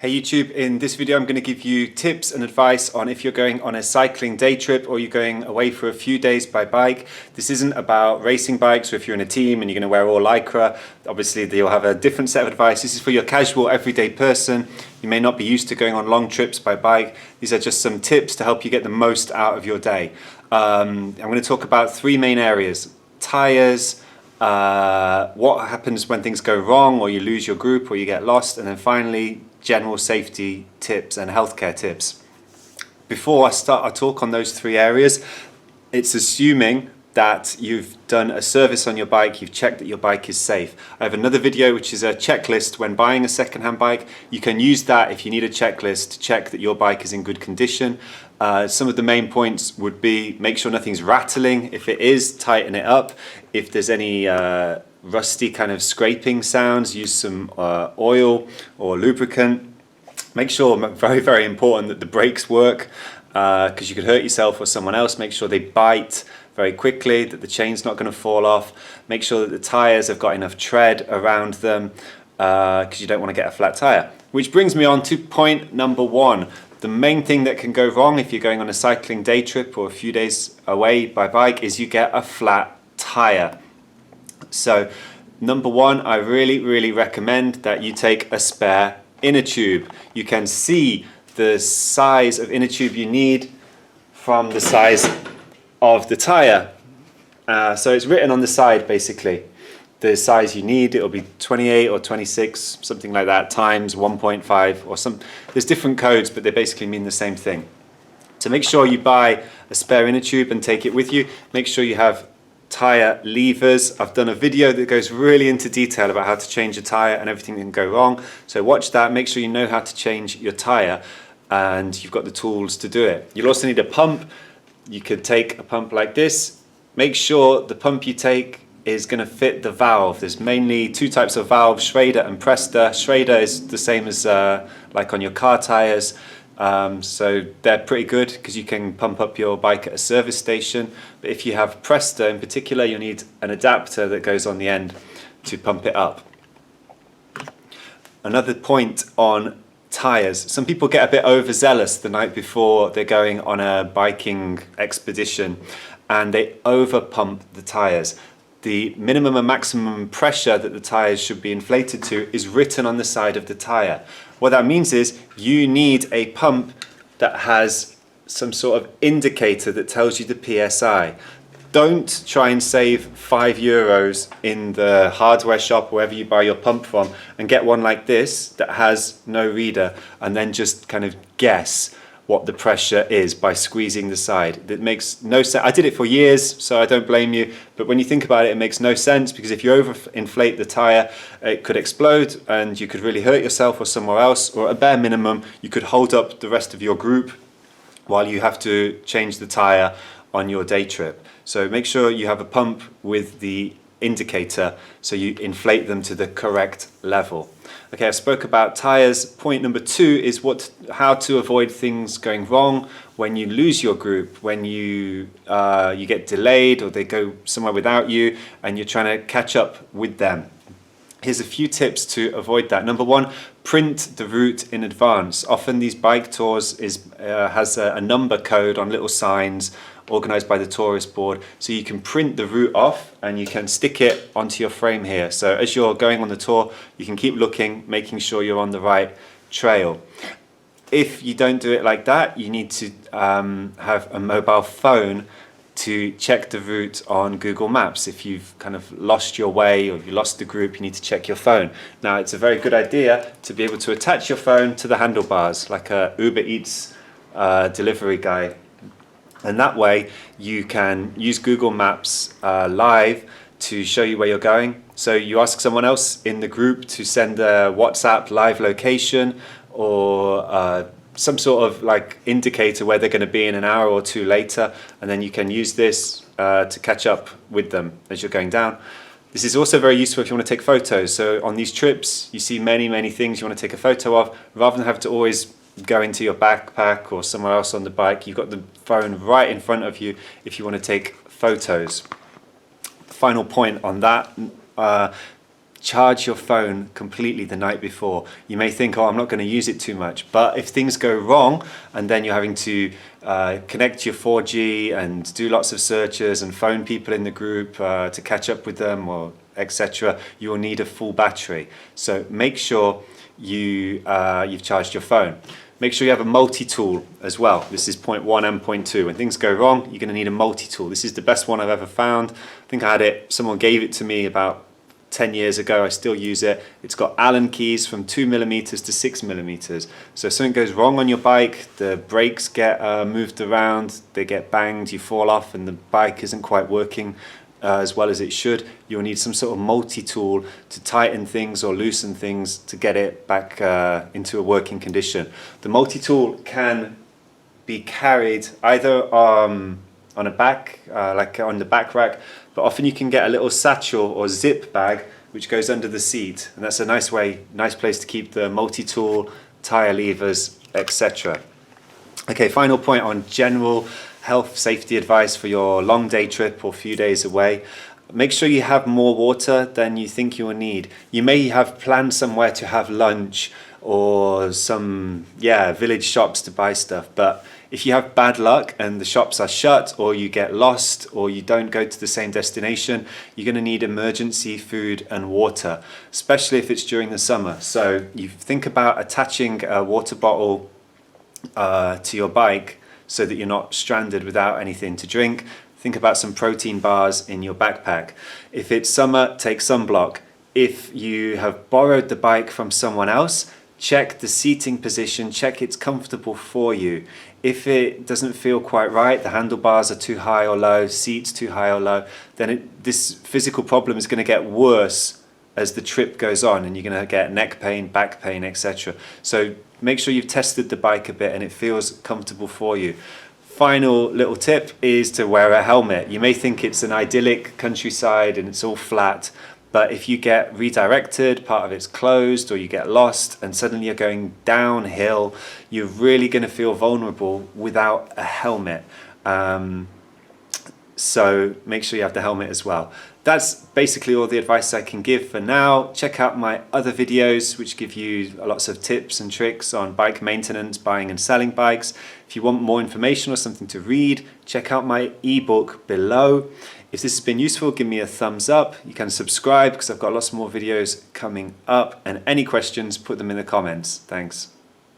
Hey YouTube, in this video I'm going to give you tips and advice on if you're going on a cycling day trip or you're going away for a few days by bike. This isn't about racing bikes, or if you're in a team and you're going to wear all lycra, obviously you'll have a different set of advice. This is for your casual everyday person. You may not be used to going on long trips by bike. These are just some tips to help you get the most out of your day. I'm going to talk about three main areas: tyres, what happens when things go wrong or you lose your group or you get lost, and then finally general safety tips and healthcare tips. Before I start our talk on those three areas, it's assuming that you've done a service on your bike, you've checked that your bike is safe. I have another video which is a checklist when buying a second-hand bike. You can use that if you need a checklist to check that your bike is in good condition. Some of the main points would be: make sure nothing's rattling. If it is, tighten it up. If there's any rusty kind of scraping sounds, use some oil or lubricant. Make sure, very, very important, that the brakes work, because you could hurt yourself or someone else. Make sure they bite very quickly, that the chain's not going to fall off. Make sure that the tyres have got enough tread around them, because you don't want to get a flat tyre. Which brings me on to point number one. The main thing that can go wrong if you're going on a cycling day trip or a few days away by bike is you get a flat tyre. So number one, I really recommend that you take a spare inner tube. You can see the size of inner tube you need from the size of the tyre. So it's written on the side basically the size you need. It'll be 28 or 26, something like that, times 1.5 or some. There's different codes, but they basically mean the same thing. So make sure you buy a spare inner tube and take it with you. Make sure you have tyre levers. I've done a video that goes really into detail about how to change a tyre and everything that can go wrong. So watch that, make sure you know how to change your tyre and you've got the tools to do it. You'll also need a pump. You could take a pump like this. Make sure the pump you take is going to fit the valve. There's mainly two types of valves, Schrader and Presta. Schrader is the same as like on your car tyres. So they're pretty good because you can pump up your bike at a service station. But if you have Presta in particular, you'll need an adapter that goes on the end to pump it up. Another point on tyres. Some people get a bit overzealous the night before they're going on a biking expedition and they over pump the tyres. The minimum and maximum pressure that the tyres should be inflated to is written on the side of the tyre. What that means is you need a pump that has some sort of indicator that tells you the PSI. Don't try and save €5 in the hardware shop, wherever you buy your pump from, and get one like this that has no reader and then just kind of guess what the pressure is by squeezing the side. That makes no sense. I did it for years, so I don't blame you, but when you think about it, it makes no sense, because if you overinflate the tyre, it could explode and you could really hurt yourself or somewhere else, or at a bare minimum, you could hold up the rest of your group while you have to change the tyre on your day trip. So make sure you have a pump with the indicator so you inflate them to the correct level. Okay, I spoke about tyres. Point number two is how to avoid things going wrong when you lose your group, when you get delayed or they go somewhere without you and you're trying to catch up with them. Here's a few tips to avoid that. Number one, print the route in advance. Often these bike tours has a number code on little signs organised by the tourist board, so you can print the route off and you can stick it onto your frame here. So as you're going on the tour, you can keep looking, making sure you're on the right trail. If you don't do it like that, you need to have a mobile phone to check the route on Google Maps. If you've kind of lost your way or you lost the group, you need to check your phone. Now, it's a very good idea to be able to attach your phone to the handlebars, like a Uber Eats delivery guy. And that way you can use Google Maps live to show you where you're going. So you ask someone else in the group to send a WhatsApp live location or some sort of like indicator where they're going to be in an hour or two later, and then you can use this to catch up with them as you're going down. This is also very useful if you want to take photos. So on these trips you see many things you want to take a photo of. Rather than have to always go into your backpack or somewhere else on the bike, you've got the phone right in front of you if you want to take photos. Final point on that, charge your phone completely the night before. You may think, oh, I'm not going to use it too much, but if things go wrong and then you're having to connect your 4G and do lots of searches and phone people in the group to catch up with them or etc., you will need a full battery. So make sure you've charged your phone. Make sure you have a multi-tool as well. This is point 1 and point 2. When things go wrong, you're going to need a multi-tool. This is the best one I've ever found. I think I had it, someone gave it to me about 10 years ago. I still use it. It's got Allen keys from 2mm to 6mm. So if something goes wrong on your bike, the brakes get moved around, they get banged, you fall off and the bike isn't quite working as well as it should, you'll need some sort of multi-tool to tighten things or loosen things to get it back into a working condition. The multi-tool can be carried either on a back, like on the back rack, but often you can get a little satchel or zip bag which goes under the seat, and that's a nice place to keep the multi-tool, tire levers, etc. Okay, final point on general health safety advice for your long day trip or few days away. Make sure you have more water than you think you will need. You may have planned somewhere to have lunch or some village shops to buy stuff, but if you have bad luck and the shops are shut or you get lost or you don't go to the same destination, you're going to need emergency food and water, especially if it's during the summer. So you think about attaching a water bottle to your bike so that you're not stranded without anything to drink. Think about some protein bars in your backpack. If it's summer, take sunblock. If you have borrowed the bike from someone else, check the seating position, check it's comfortable for you. If it doesn't feel quite right, the handlebars are too high or low, seats too high or low, then this physical problem is going to get worse as the trip goes on, and you're going to get neck pain, back pain, etc. So make sure you've tested the bike a bit and it feels comfortable for you. Final little tip is to wear a helmet. You may think it's an idyllic countryside and it's all flat, but if you get redirected, part of it's closed, or you get lost and suddenly you're going downhill, you're really going to feel vulnerable without a helmet. So make sure you have the helmet as well. That's basically all the advice I can give for now. Check out my other videos which give you lots of tips and tricks on bike maintenance, buying and selling bikes. If you want more information or something to read, check out my ebook below. If this has been useful, give me a thumbs up. You can subscribe because I've got lots more videos coming up, and any questions, put them in the comments. Thanks.